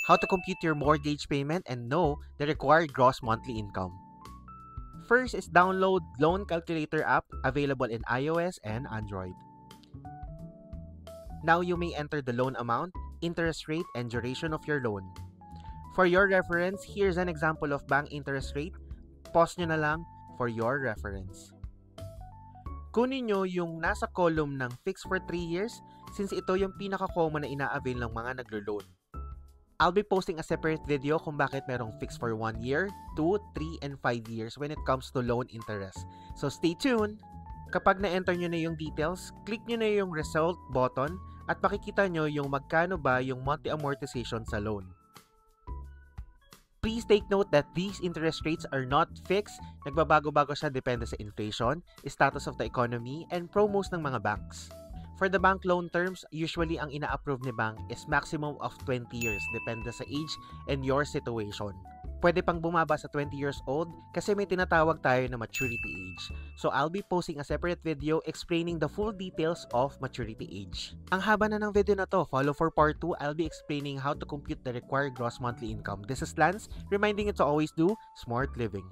how to compute your mortgage payment, and know the required gross monthly income. First is download Loan Calculator app available in iOS and Android. Now you may enter the loan amount, interest rate, and duration of your loan. For your reference, here's an example of bank interest rate. Pause nyo na lang for your reference. Kunin nyo yung nasa column ng fixed for 3 years since ito yung pinaka-common na ina-avail ng mga naglo-loan. I'll be posting a separate video kung bakit merong fixed for 1 year, 2, 3, and 5 years when it comes to loan interest. So stay tuned! Kapag na-enter nyo na yung details, click nyo na yung result button at makikita nyo yung magkano ba yung monthly amortization sa loan. Please take note that these interest rates are not fixed. Nagbabago-bago siya depende sa inflation, status of the economy, and promos ng mga banks. For the bank loan terms, usually ang ina-approve ni bank is maximum of 20 years depende sa age and your situation. Pwede pang bumaba sa 20 years old kasi may tinatawag tayo na maturity age. So I'll be posting a separate video explaining the full details of maturity age. Ang haba na ng video na to. Follow for part 2. I'll be explaining how to compute the required gross monthly income. This is Lance, reminding you to always do smart living.